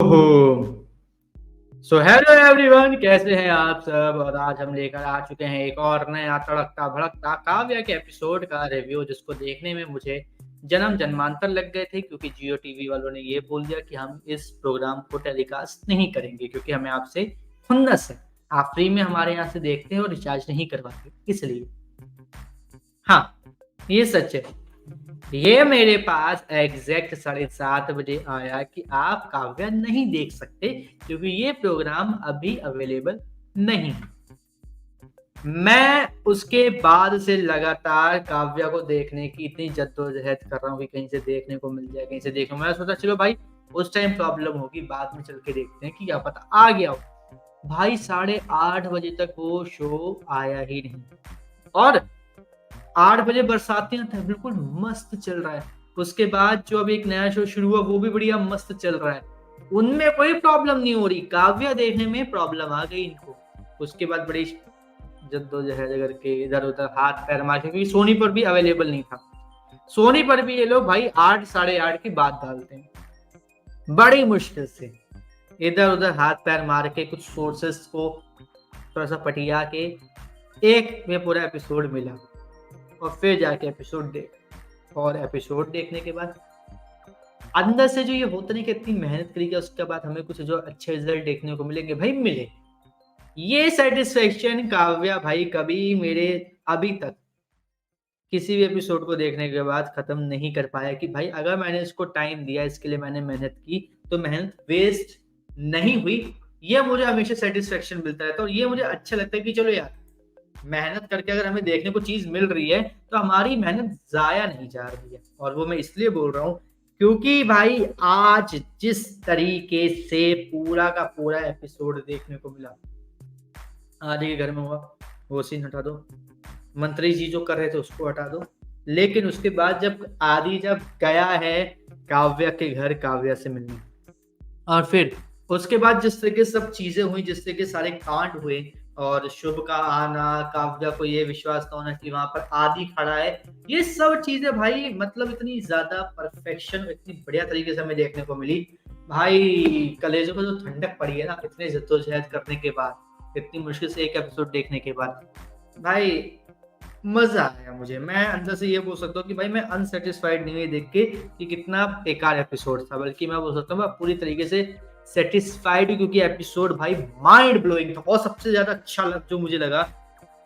ओहो। So hello everyone, कैसे हैं आप सब। और आज हम लेकर आ चुके हैं एक और नया तड़कता भड़कता काव्या के एपिसोड का रिव्यू, जिसको देखने में मुझे जन्म जन्मांतर लग गए थे, क्योंकि जियो टीवी वालों ने ये बोल दिया कि हम इस प्रोग्राम को टेलीकास्ट नहीं करेंगे, क्योंकि हमें आपसे खुन्नस है। आप फ्री में हमारे यहाँ से देखते हैं और रिचार्ज नहीं करवाते, इसलिए। हाँ, ये सच है। ये मेरे पास एग्जैक्ट 7:30 बजे आया कि आप काव्या नहीं देख सकते, क्योंकि ये प्रोग्राम अभी अवेलेबल नहीं है। मैं उसके बाद से लगातार काव्या को देखने की इतनी जद्दोजहद कर रहा हूँ कि कहीं से देखने को मिल जाए, कहीं से देखने को। मैं सोचा चलो भाई, उस टाइम प्रॉब्लम होगी, बाद में चल के देखते हैं कि क्या पता आ गया हो। भाई 8:30 बजे तक वो शो आया ही नहीं, और 8 बजे बरसातियां था, बिल्कुल मस्त चल रहा है। उसके बाद जो अब एक नया शो शुरू हुआ, वो भी बढ़िया मस्त चल रहा है। उनमें कोई प्रॉब्लम नहीं हो रही, काव्या देखने में प्रॉब्लम आ गई इनको। उसके बाद बड़ी जद्दोजहद करके इधर उधर हाथ पैर मार के, क्योंकि सोनी पर भी अवेलेबल नहीं था। सोनी पर भी ये लोग भाई 8 8:30 की बात डालते हैं, बड़ी मुश्किल से इधर उधर हाथ पैर मार के, कुछ सोर्सेस को थोड़ा सा पटिया के एक में पूरा एपिसोड मिला, और फिर जाके एपिसोड देख। और एपिसोड देखने के बाद अंदर से जो ये होता नहीं कि इतनी मेहनत करी, उसके बाद हमें कुछ जो अच्छे रिजल्ट देखने को मिलेंगे, भाई मिले। ये सेटिस्फेक्शन काव्या भाई कभी मेरे अभी तक किसी भी एपिसोड को देखने के बाद खत्म नहीं कर पाया कि भाई अगर मैंने इसको टाइम दिया, इसके लिए मैंने मेहनत की, तो मेहनत वेस्ट नहीं हुई। ये मुझे हमेशा सेटिस्फेक्शन मिलता रहता है, और ये मुझे अच्छा लगता है कि चलो यार, मेहनत करके अगर हमें देखने को चीज मिल रही है, तो हमारी मेहनत जाया नहीं जा रही है। और वो मैं इसलिए बोल रहा हूँ क्योंकि भाई आज जिस तरीके से पूरा का पूरा एपिसोड देखने को मिला, आदि के घर में हुआ, वो सीन हटा दो, मंत्री जी जो कर रहे थे उसको हटा दो, लेकिन उसके बाद जब गया है काव्या के घर काव्या से मिलने, और फिर उसके बाद जिस तरीके से सब चीजें हुई, जिस तरीके से सारे कांड हुए, और शुभ का आना, काव्या को ये विश्वास था होना कि वहां पर आदि खड़ा है, ये सब चीजें भाई मतलब इतनी ज्यादा परफेक्शन, इतनी बढ़िया तरीके से हमें देखने को मिली। भाई कलेजों को जो ठंडक पड़ी है ना, इतने जद्दोजहद करने के बाद, इतनी मुश्किल से एक एपिसोड देखने के बाद, भाई मजा आया मुझे। मैं अंदर से ये बोल सकता हूँ कि भाई मैं अनसेटिस्फाइड नहीं हुई देख के कि कितना बेकार एपिसोड था, बल्कि मैं बोल सकता हूँ मैं पूरी तरीके से सेटिस्फाइड, क्योंकि एपिसोड भाई माइंड ब्लोइंग था। और सबसे ज्यादा अच्छा जो मुझे लगा,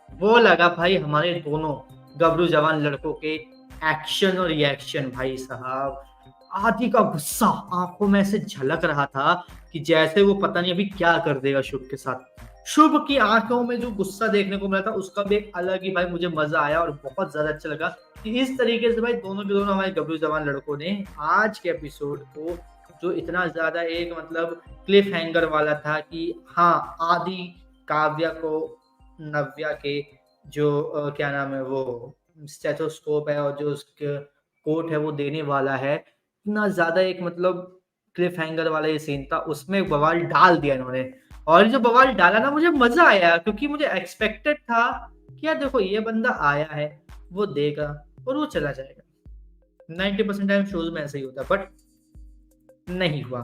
वो लगा भाई हमारे दोनों गबरू जवान लड़कों के एक्शन और रिएक्शन। भाई साहब, आदि का गुस्सा आंखों में से झलक रहा था कि जैसे वो पता नहीं अभी क्या कर देगा शुभ के साथ। शुभ की आंखों में जो गुस्सा देखने को मिला था, उसका भी एक अलग ही भाई मुझे मजा आया, और बहुत ज्यादा अच्छा लगा कि इस तरीके से भाई दोनों के दोनों हमारे गबरू जवान लड़कों ने आज के एपिसोड को, जो इतना ज्यादा एक मतलब क्लिफ हैंगर वाला था कि हाँ आदि काव्या को नव्या के जो क्या नाम है वो स्टेथोस्कोप है, और जो उसके कोट है वो देने वाला है, इतना ज्यादा एक मतलब क्लिफ हैंगर वाला ये सीन था, उसमें बवाल डाल दिया इन्होंने। और जो बवाल डाला ना, मुझे मजा आया, क्योंकि मुझे एक्सपेक्टेड था कि यार देखो ये बंदा आया है, वो देगा और वो चला जाएगा। 90% टाइम शोज में ऐसा ही होता, बट नहीं हुआ।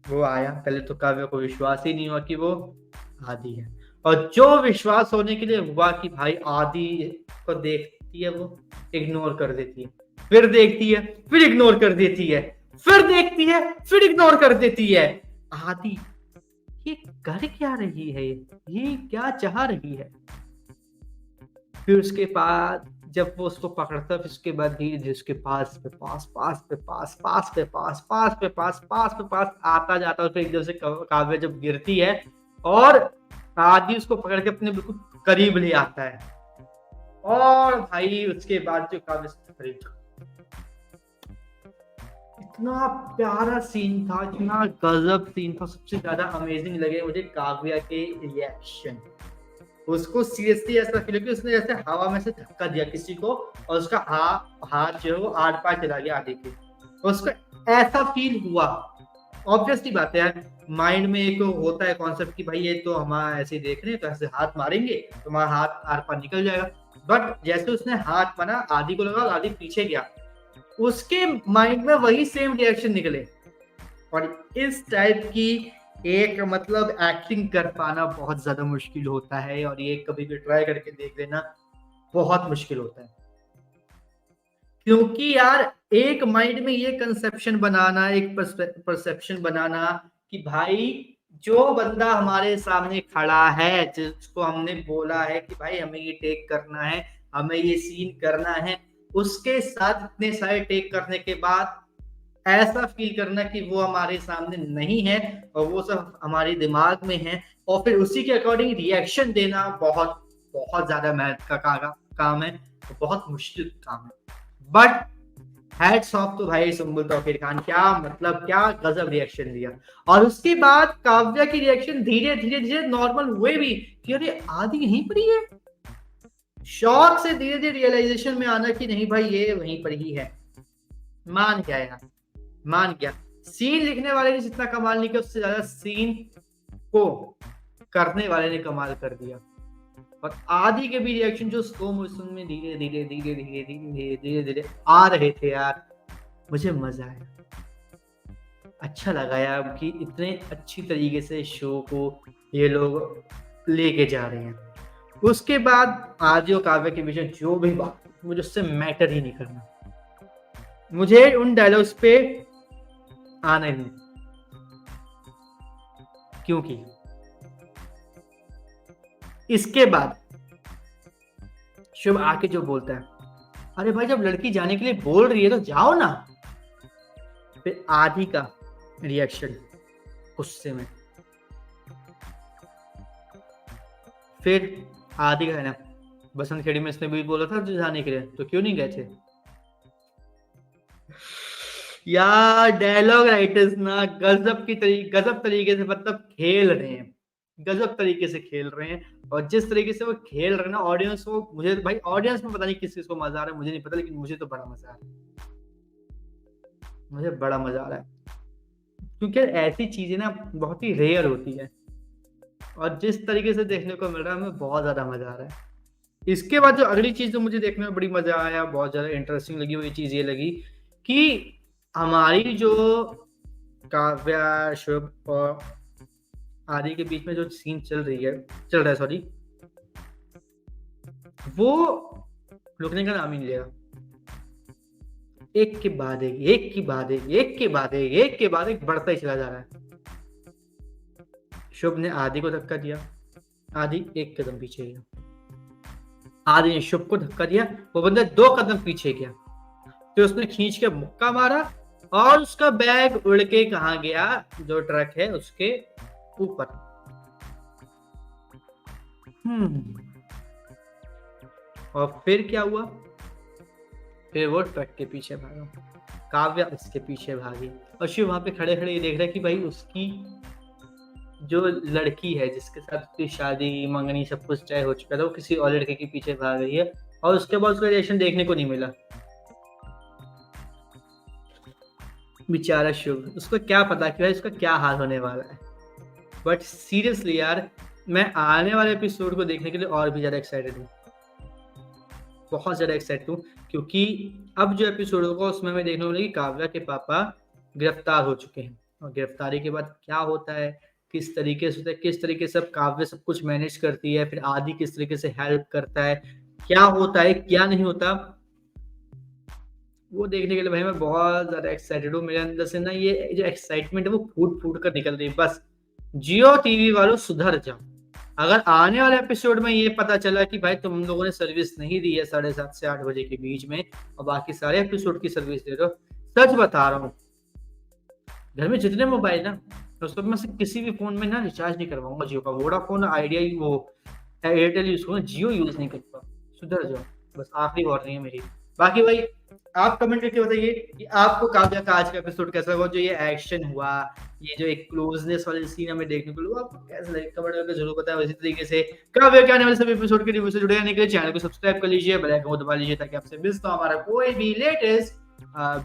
वो आया, पहले तो काव्या को विश्वास ही नहीं हुआ कि वो आदि है, और जो विश्वास होने के लिए हुआ कि भाई आदि को देखती है, वो इग्नोर कर देती है, फिर देखती है, फिर इग्नोर कर देती है, फिर देखती है, फिर इग्नोर कर देती है। आदि ये कर क्या रही है, ये क्या चाह रही है। फिर उसके बाद जब वो उसको पकड़ता, फिर उसके बाद धीरे धीरे उसके पास पे पास पास पे पास पास पे पास पास पे पास पास पे पास आता जाता है। फिर एकदम से काव्या जब गिरती है, और आदि उसको पकड़ के अपने बिल्कुल करीब ले आता है, और भाई उसके बाद जो काव्या से करीब, इतना प्यारा सीन था, इतना गजब सीन था। सबसे ज्यादा अमेजिंग लगे मुझे काव्या के रिएक्शन। उसको सीरियसली ऐसा फील कि उसने जैसे हवा में से धक्का दिया किसी को, और उसका हाथ जो है वो आर पार चला गया आगे के, तो उसको ऐसा फील हुआ। ऑब्वियसली बात है यार, माइंड में एक होता है कॉन्सेप्ट कि भाई ये तो हम ऐसे देख रहे हैं, तो ऐसे हाथ मारेंगे तो हमारा हाथ आर पार निकल जाएगा। बट जैसे उसने हाथ मारा, आदि को लगा, आदि पीछे गया, उसके माइंड में वही सेम रिएक्शन निकले, और इस टाइप की एक मतलब एक्टिंग कर पाना बहुत ज़्यादा मुश्किल होता है और ये कभी भी ट्राई करके देख लेना, बहुत मुश्किल होता है। क्योंकि यार एक माइंड में ये कंसेप्शन बनाना, एक परसेप्शन बनाना कि भाई जो बंदा हमारे सामने खड़ा है, जिसको हमने बोला है कि भाई हमें ये टेक करना है, हमें ये सीन करना है, उसके साथ इतने सारे टेक करने के बाद ऐसा फील करना कि वो हमारे सामने नहीं है और वो सब हमारे दिमाग में है और फिर उसी के अकॉर्डिंग रिएक्शन देना बहुत बहुत ज्यादा मेहनत का काम है, बहुत मुश्किल काम है। बट हैट्स ऑफ तो भाई सुम्बुल तौकीर खान, क्या मतलब क्या गजब रिएक्शन दिया। और उसके बाद काव्या की रिएक्शन धीरे धीरे धीरे नॉर्मल हुए भी कि अरे आदि यहीं पर ही है। शौक से धीरे धीरे रियलाइजेशन में आना कि नहीं भाई ये वहीं पर ही है। मान गया यार, मान गया। सीन लिखने वाले ने जितना कमाल नहीं किया उससे ज्यादा सीन को करने वाले ने कमाल कर दिया। और आदि के भी रिएक्शन जो स्लो मोशन में धीरे धीरे धीरे धीरे धीरे धीरे धीरे धीरे आ रहे थे यार, मुझे मजा आया, अच्छा लगा यार कि इतने अच्छी तरीके से शो को ये लोग लेके जा रहे हैं। उसके बाद आदि और काव्य के बीच में जो भी बात, मुझे उससे मैटर ही नहीं करना, मुझे उन डायलॉग्स पे आना ही नहीं। क्योंकि इसके बाद शुभ आके जो बोलता है, अरे भाई जब लड़की जाने के लिए बोल रही है तो जाओ ना। फिर आदि का रिएक्शन गुस्से में, फिर आदि का है ना बसंत खेड़ी में इसने भी बोला था जाने के लिए तो क्यों नहीं गए थे। यार डायलॉग राइटर्स ना गजब तरीके से मतलब खेल रहे हैं, गजब तरीके से खेल रहे हैं। और जिस तरीके से वो खेल रहे हैं ना ऑडियंस को, मुझे भाई ऑडियंस में पता नहीं किस चीज को मजा आ रहा है, मुझे नहीं पता, लेकिन मुझे तो बड़ा मजा आ रहा है, मुझे बड़ा मजा आ रहा है। क्योंकि ऐसी चीजें ना बहुत ही रेयर होती है और जिस तरीके से देखने को मिल रहा है हमें बहुत ज्यादा मजा आ रहा है। इसके बाद जो अगली चीज जो मुझे देखने में बड़ी मजा आया, बहुत ज्यादा इंटरेस्टिंग लगी, वही चीज ये लगी कि हमारी जो काव्या शुभ और आदि के बीच में जो सीन चल रहा है सॉरी, वो रुकने का नाम ही नहीं ले रहा। एक के बाद एक, एक के बाद एक, एक के बाद एक, एक के बाद एक बढ़ता ही चला जा रहा है। शुभ ने आदि को धक्का दिया, आदि एक कदम पीछे गया, आदि ने शुभ को धक्का दिया, वो बंदा 2 कदम पीछे गया, फिर उसने खींच के मुक्का मारा और उसका बैग उड़ के कहाँ गया, जो ट्रक है उसके ऊपर। और फिर क्या हुआ, फिर वो ट्रक के पीछे भागा, काव्या उसके पीछे भागी और शिव वहां पे खड़े खड़े ये देख रहा है कि भाई उसकी जो लड़की है जिसके साथ उसकी शादी मंगनी सब कुछ तय हो चुका था, वो किसी और लड़के के पीछे भाग रही है और उसके बाद उसका रिएक्शन देखने को नहीं मिला। बेचारा शुभ, उसको क्या पता कि भाई उसका क्या हाल होने वाला है। बट सीरियसली यार मैं आने वाले एपिसोड को देखने के लिए और भी ज्यादा एक्साइटेड हूँ, बहुत ज्यादा एक्साइटेड हूँ, क्योंकि अब जो एपिसोड होगा उसमें हमें देखने को मिलेगी काव्या के पापा गिरफ्तार हो चुके हैं और गिरफ्तारी के बाद क्या होता है, किस तरीके से होता है, किस तरीके से काव्य सब कुछ मैनेज करती है, फिर आदि किस तरीके से हेल्प करता है, क्या होता है क्या नहीं होता, वो देखने के लिए भाई मैं बहुत ज्यादा एक्साइटेड हूँ। मेरे अंदर से ना ये जो एक्साइटमेंट है वो फूट फूट कर निकल रही है। बस जियो टीवी वालों सुधर जाओ, अगर आने वाले एपिसोड में ये पता चला कि भाई तुम लोगों ने सर्विस नहीं दी है 7:30 से 8 बजे के बीच में और बाकी सारे एपिसोड की सर्विस दे दो, सच बता रहा हूँ घर में जितने मोबाइल ना उसको मैं से किसी भी फोन में ना रिचार्ज नहीं करवाऊंगा जियो का, वोडाफोन आइडिया वो एयरटेल यूज करूंगा, जियो यूज नहीं करता। सुधर जाओ, बस आखिरी वार्निंग है मेरी। बाकी भाई आप कमेंट करके बताइए कि आपको काव्या का आज का एपिसोड कैसा लगा, जो ये एक्शन हुआ, ये जो एक क्लोजनेस वाले सीन हमें देखने को लगा, आपको कैसा लगा कमेंट करके जरूर बताएं। इसी तरीके से काव्या के आने वाले सभी एपिसोड के रिव्यू से जुड़े रहने के लिए चैनल को सब्सक्राइब कर लीजिए, बेल आइकन को दबा लीजिए ताकि आपसे मिस ना हमारा कोई भी लेटेस्ट